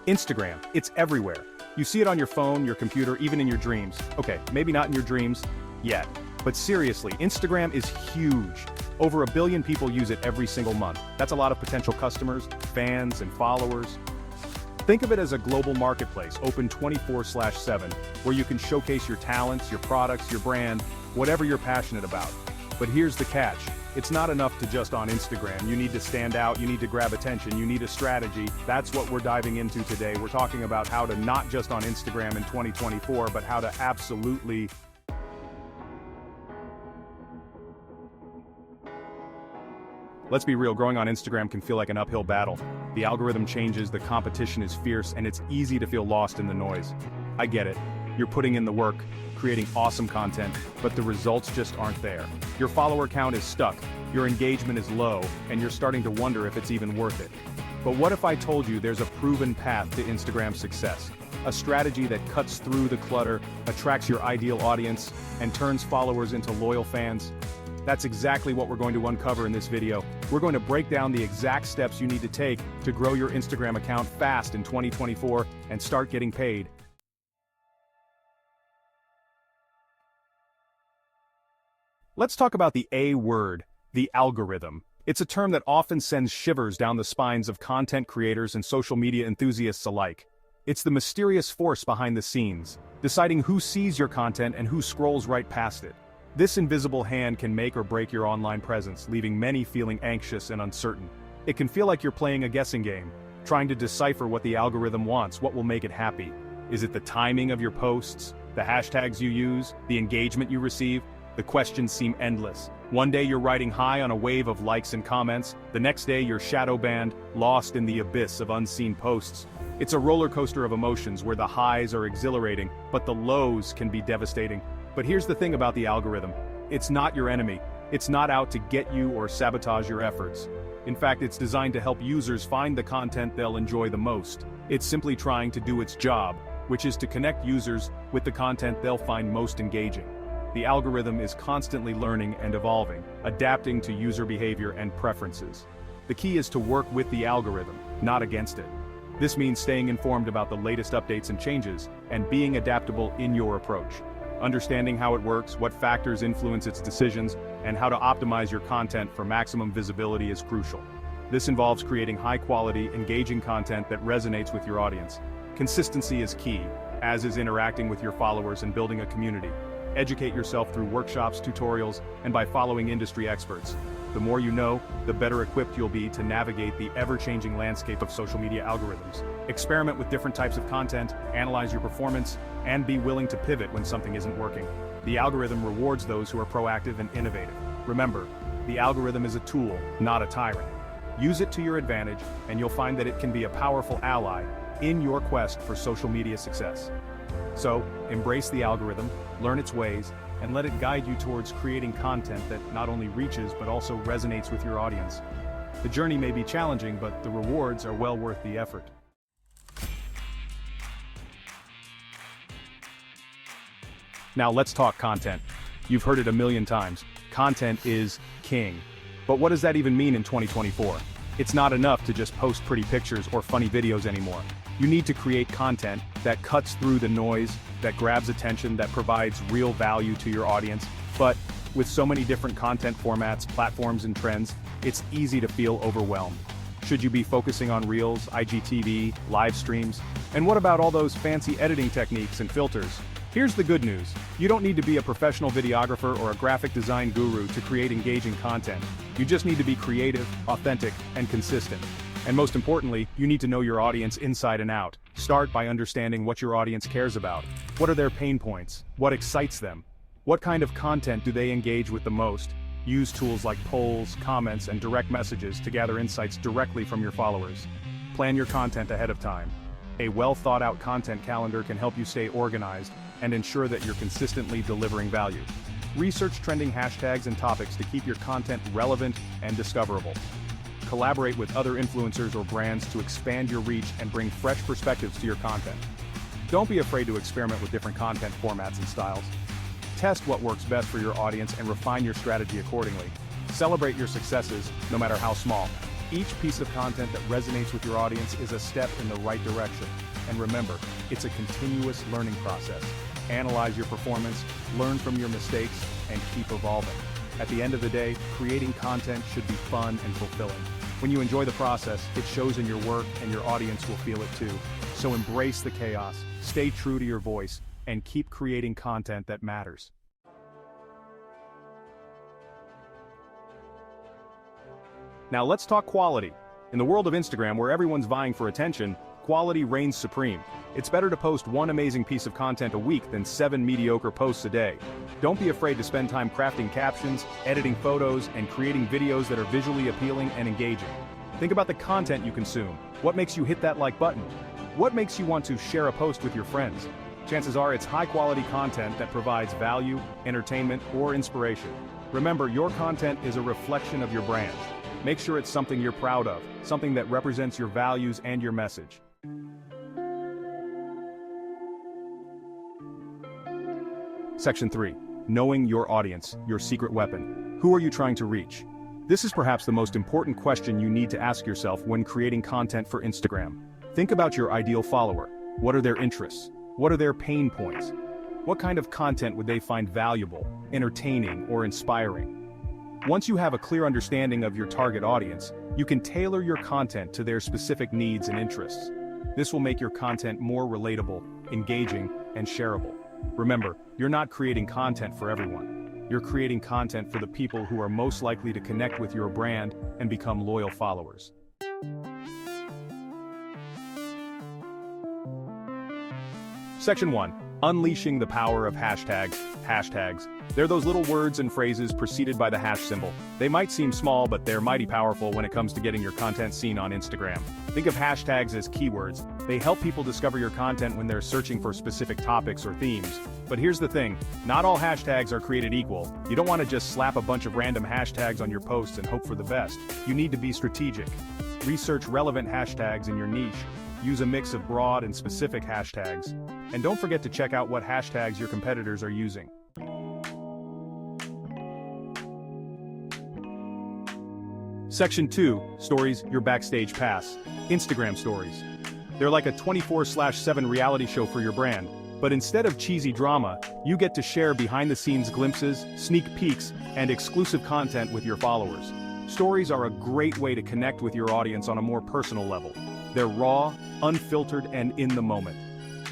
Instagram, it's everywhere. You see it on your phone, your computer, even in your dreams. Okay, maybe not in your dreams yet. But seriously, Instagram is huge. Over 1 billion people use it every single month. That's a lot of potential customers, fans, and followers. Think of it as a global marketplace, open 24/7, where you can showcase your talents, your products, your brand, whatever you're passionate about. But here's the catch. It's not enough to just on Instagram. You need to stand out, you need to grab attention, you need a strategy. That's what we're diving into today. We're talking about how to not just on Instagram in 2024, but how to absolutely Let's be real, growing on Instagram can feel like an uphill battle. The algorithm changes, the competition is fierce, and it's easy to feel lost in the noise. I get it. You're putting in the work, creating awesome content, but the results just aren't there. Your follower count is stuck, your engagement is low, and you're starting to wonder if it's even worth it. But what if I told you there's a proven path to Instagram success? A strategy that cuts through the clutter, attracts your ideal audience, and turns followers into loyal fans? That's exactly what we're going to uncover in this video. We're going to break down the exact steps you need to take to grow your Instagram account fast in 2024 and start getting paid. Let's talk about the A word, the algorithm. It's a term that often sends shivers down the spines of content creators and social media enthusiasts alike. It's the mysterious force behind the scenes, deciding who sees your content and who scrolls right past it. This invisible hand can make or break your online presence, leaving many feeling anxious and uncertain. It can feel like you're playing a guessing game, trying to decipher what the algorithm wants, what will make it happy. Is it the timing of your posts, the hashtags you use, the engagement you receive? The questions seem endless. One day you're riding high on a wave of likes and comments, the next day you're shadow banned, lost in the abyss of unseen posts. It's a roller coaster of emotions where the highs are exhilarating, but the lows can be devastating. But here's the thing about the algorithm. It's not your enemy. It's not out to get you or sabotage your efforts. In fact, it's designed to help users find the content they'll enjoy the most. It's simply trying to do its job, which is to connect users with the content they'll find most engaging. The algorithm is constantly learning and evolving, adapting to user behavior and preferences. The key is to work with the algorithm, not against it. This means staying informed about the latest updates and changes, and being adaptable in your approach. Understanding how it works, what factors influence its decisions, and how to optimize your content for maximum visibility is crucial. This involves creating high-quality, engaging content that resonates with your audience. Consistency is key, as is interacting with your followers and building a community. Educate yourself through workshops, tutorials, and by following industry experts. The more you know, the better equipped you'll be to navigate the ever-changing landscape of social media algorithms. Experiment with different types of content, analyze your performance, and be willing to pivot when something isn't working. The algorithm rewards those who are proactive and innovative. Remember, the algorithm is a tool, not a tyrant. Use it to your advantage, and you'll find that it can be a powerful ally in your quest for social media success. So, embrace the algorithm, learn its ways, and let it guide you towards creating content that not only reaches but also resonates with your audience. The journey may be challenging, but the rewards are well worth the effort. Now let's talk content. You've heard it a million times. Content is king. But what does that even mean in 2024? It's not enough to just post pretty pictures or funny videos anymore. You need to create content that cuts through the noise, that grabs attention, that provides real value to your audience. But with so many different content formats, platforms, and trends, it's easy to feel overwhelmed. Should you be focusing on Reels, IGTV, live streams? And what about all those fancy editing techniques and filters? Here's the good news. You don't need to be a professional videographer or a graphic design guru to create engaging content. You just need to be creative, authentic, and consistent. And most importantly, you need to know your audience inside and out. Start by understanding what your audience cares about. What are their pain points? What excites them? What kind of content do they engage with the most? Use tools like polls, comments, and direct messages to gather insights directly from your followers. Plan your content ahead of time. A well-thought-out content calendar can help you stay organized and ensure that you're consistently delivering value. Research trending hashtags and topics to keep your content relevant and discoverable. Collaborate with other influencers or brands to expand your reach and bring fresh perspectives to your content. Don't be afraid to experiment with different content formats and styles. Test what works best for your audience and refine your strategy accordingly. Celebrate your successes, no matter how small. Each piece of content that resonates with your audience is a step in the right direction. And remember, it's a continuous learning process. Analyze your performance, learn from your mistakes, and keep evolving. At the end of the day, creating content should be fun and fulfilling. When you enjoy the process, it shows in your work and your audience will feel it too. So embrace the chaos, stay true to your voice, and keep creating content that matters. Now let's talk quality. In the world of Instagram, where everyone's vying for attention, quality reigns supreme. It's better to post one amazing piece of content a week than 7 mediocre posts a day. Don't be afraid to spend time crafting captions, editing photos, and creating videos that are visually appealing and engaging. Think about the content you consume. What makes you hit that like button? What makes you want to share a post with your friends? Chances are it's high-quality content that provides value, entertainment, or inspiration. Remember, your content is a reflection of your brand. Make sure it's something you're proud of, something that represents your values and your message. Section 3. Knowing your audience, your secret weapon. Who are you trying to reach? This is perhaps the most important question you need to ask yourself when creating content for Instagram. Think about your ideal follower. What are their interests? What are their pain points? What kind of content would they find valuable, entertaining, or inspiring? Once you have a clear understanding of your target audience, you can tailor your content to their specific needs and interests. This will make your content more relatable, engaging, and shareable. Remember, you're not creating content for everyone. You're creating content for the people who are most likely to connect with your brand and become loyal followers. Section 1. Unleashing the power of hashtags. Hashtags. They're those little words and phrases preceded by the hash symbol. They might seem small, but they're mighty powerful when it comes to getting your content seen on Instagram. Think of hashtags as keywords. They help people discover your content when they're searching for specific topics or themes. But here's the thing, not all hashtags are created equal. You don't want to just slap a bunch of random hashtags on your posts and hope for the best. You need to be strategic. Research relevant hashtags in your niche. Use a mix of broad and specific hashtags. And don't forget to check out what hashtags your competitors are using. Section 2. Stories, your backstage pass. Instagram stories. They're like a 24/7 reality show for your brand. But instead of cheesy drama, you get to share behind-the-scenes glimpses, sneak peeks, and exclusive content with your followers. Stories are a great way to connect with your audience on a more personal level. They're raw, unfiltered, and in the moment.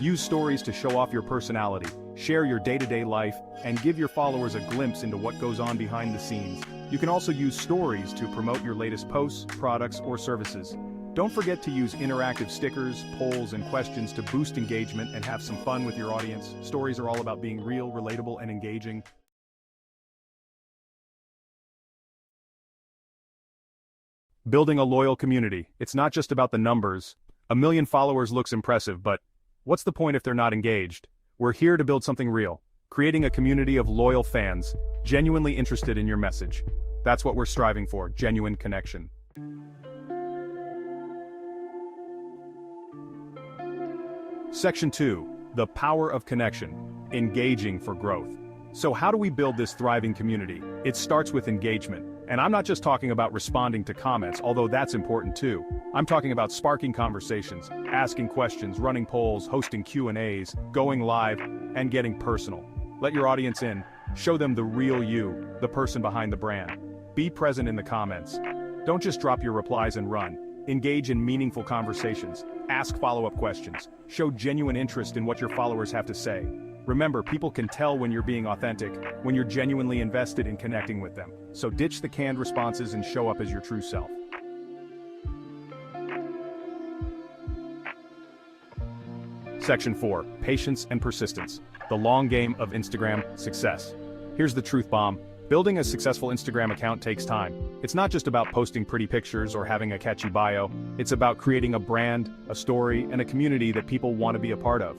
Use stories to show off your personality, share your day-to-day life, and give your followers a glimpse into what goes on behind the scenes. You can also use stories to promote your latest posts, products, or services. Don't forget to use interactive stickers, polls, and questions to boost engagement and have some fun with your audience. Stories are all about being real, relatable, and engaging. Building a loyal community. It's not just about the numbers. 1 million followers looks impressive, but what's the point if they're not engaged? We're here to build something real, creating a community of loyal fans, genuinely interested in your message. That's what we're striving for, genuine connection. Section 2. The power of connection. Engaging for growth. So how do we build this thriving community? It starts with engagement. And I'm not just talking about responding to comments, although that's important too. I'm talking about sparking conversations, asking questions, running polls, hosting Q&As, going live, and getting personal. Let your audience in. Show them the real you, the person behind the brand. Be present in the comments. Don't just drop your replies and run. Engage in meaningful conversations. Ask follow-up questions. Show genuine interest in what your followers have to say. Remember, people can tell when you're being authentic, when you're genuinely invested in connecting with them. So ditch the canned responses and show up as your true self. Section 4. Patience and persistence. The long game of Instagram success. Here's the truth bomb. Building a successful Instagram account takes time. It's not just about posting pretty pictures or having a catchy bio. It's about creating a brand, a story, and a community that people want to be a part of.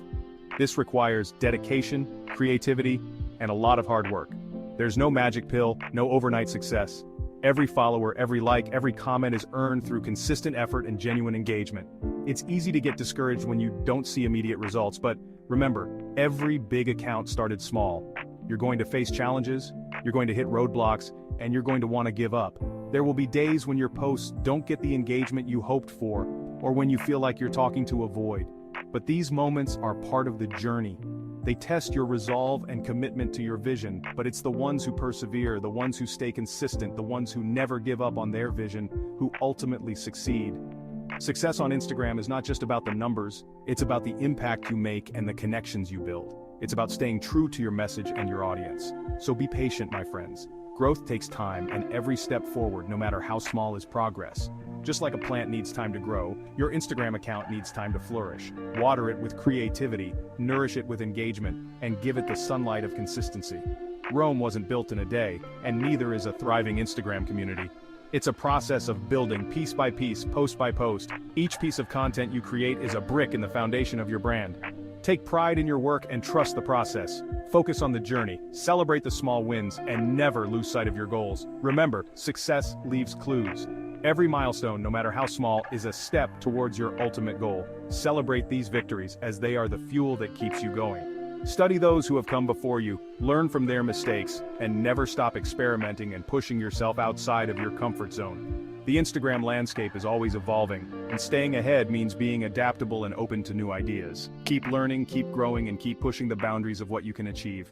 This requires dedication, creativity, and a lot of hard work. There's no magic pill, no overnight success. Every follower, every like, every comment is earned through consistent effort and genuine engagement. It's easy to get discouraged when you don't see immediate results, but remember, every big account started small. You're going to face challenges, you're going to hit roadblocks, and you're going to want to give up. There will be days when your posts don't get the engagement you hoped for, or when you feel like you're talking to a void. But these moments are part of the journey. They test your resolve and commitment to your vision, but it's the ones who persevere, the ones who stay consistent, the ones who never give up on their vision, who ultimately succeed. Success on Instagram is not just about the numbers, it's about the impact you make and the connections you build. It's about staying true to your message and your audience. So be patient, my friends. Growth takes time, and every step forward, no matter how small, is progress. Just like a plant needs time to grow, your Instagram account needs time to flourish. Water it with creativity, nourish it with engagement, and give it the sunlight of consistency. Rome wasn't built in a day, and neither is a thriving Instagram community. It's a process of building piece by piece, post by post. Each piece of content you create is a brick in the foundation of your brand. Take pride in your work and trust the process. Focus on the journey, celebrate the small wins, and never lose sight of your goals. Remember, success leaves clues. Every milestone, no matter how small, is a step towards your ultimate goal. Celebrate these victories, as they are the fuel that keeps you going. Study those who have come before you, learn from their mistakes, and never stop experimenting and pushing yourself outside of your comfort zone. The Instagram landscape is always evolving, and staying ahead means being adaptable and open to new ideas. Keep learning, keep growing, and keep pushing the boundaries of what you can achieve.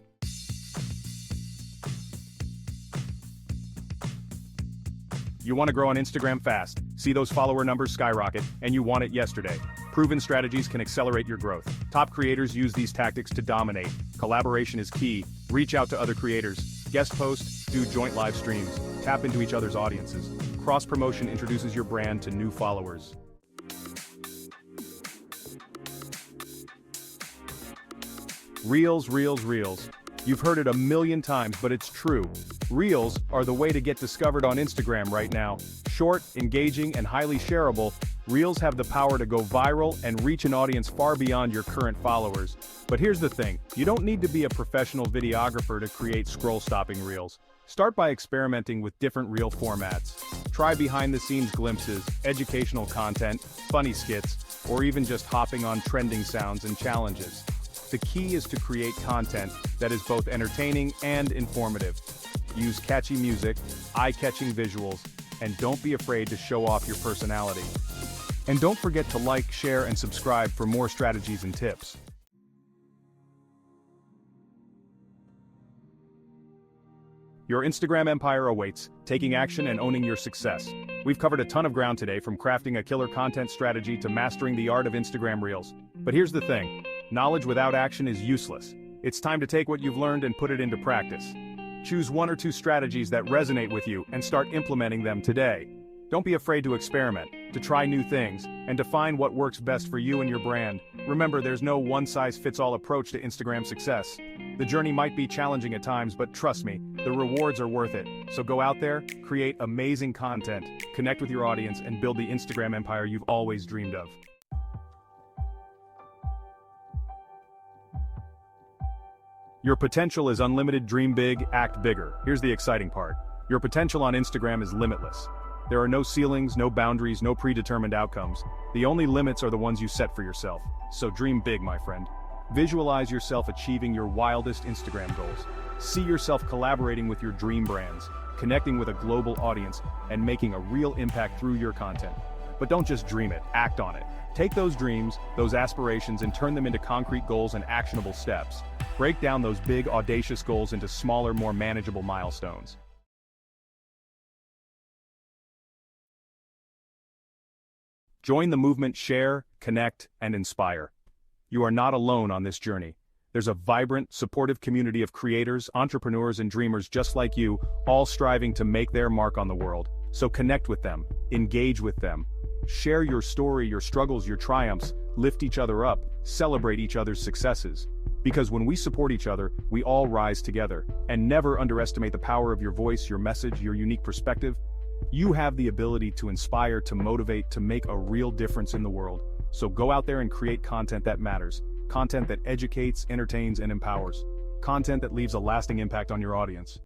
You want to grow on Instagram fast, see those follower numbers skyrocket, and you want it yesterday. Proven strategies can accelerate your growth. Top creators use these tactics to dominate. Collaboration is key. Reach out to other creators. Guest post, do joint live streams. Tap into each other's audiences. Cross-promotion introduces your brand to new followers. Reels, reels, reels. You've heard it a million times, but it's true. Reels are the way to get discovered on Instagram right now. Short, engaging, and highly shareable, Reels have the power to go viral and reach an audience far beyond your current followers. But here's the thing, you don't need to be a professional videographer to create scroll-stopping Reels. Start by experimenting with different Reel formats. Try behind-the-scenes glimpses, educational content, funny skits, or even just hopping on trending sounds and challenges. The key is to create content that is both entertaining and informative. Use catchy music, eye-catching visuals, and don't be afraid to show off your personality. And don't forget to like, share, and subscribe for more strategies and tips. Your Instagram empire awaits, taking action and owning your success. We've covered a ton of ground today, from crafting a killer content strategy to mastering the art of Instagram Reels. But here's the thing, knowledge without action is useless. It's time to take what you've learned and put it into practice. Choose one or two strategies that resonate with you and start implementing them today. Don't be afraid to experiment, to try new things, and to find what works best for you and your brand. Remember, there's no one-size-fits-all approach to Instagram success. The journey might be challenging at times, but trust me, the rewards are worth it. So go out there, create amazing content, connect with your audience, and build the Instagram empire you've always dreamed of. Your potential is unlimited. Dream big, act bigger. Here's the exciting part. Your potential on Instagram is limitless. There are no ceilings, no boundaries, no predetermined outcomes. The only limits are the ones you set for yourself. So dream big, my friend. Visualize yourself achieving your wildest Instagram goals. See yourself collaborating with your dream brands, connecting with a global audience, and making a real impact through your content. But don't just dream it, act on it. Take those dreams, those aspirations, and turn them into concrete goals and actionable steps. Break down those big, audacious goals into smaller, more manageable milestones. Join the movement, share, connect, and inspire. You are not alone on this journey. There's a vibrant, supportive community of creators, entrepreneurs, and dreamers just like you, all striving to make their mark on the world. So connect with them, engage with them. Share your story, your struggles, your triumphs, lift each other up, celebrate each other's successes. Because when we support each other, we all rise together. And never underestimate the power of your voice, your message, your unique perspective. You have the ability to inspire, to motivate, to make a real difference in the world. So go out there and create content that matters. Content that educates, entertains, and empowers. Content that leaves a lasting impact on your audience.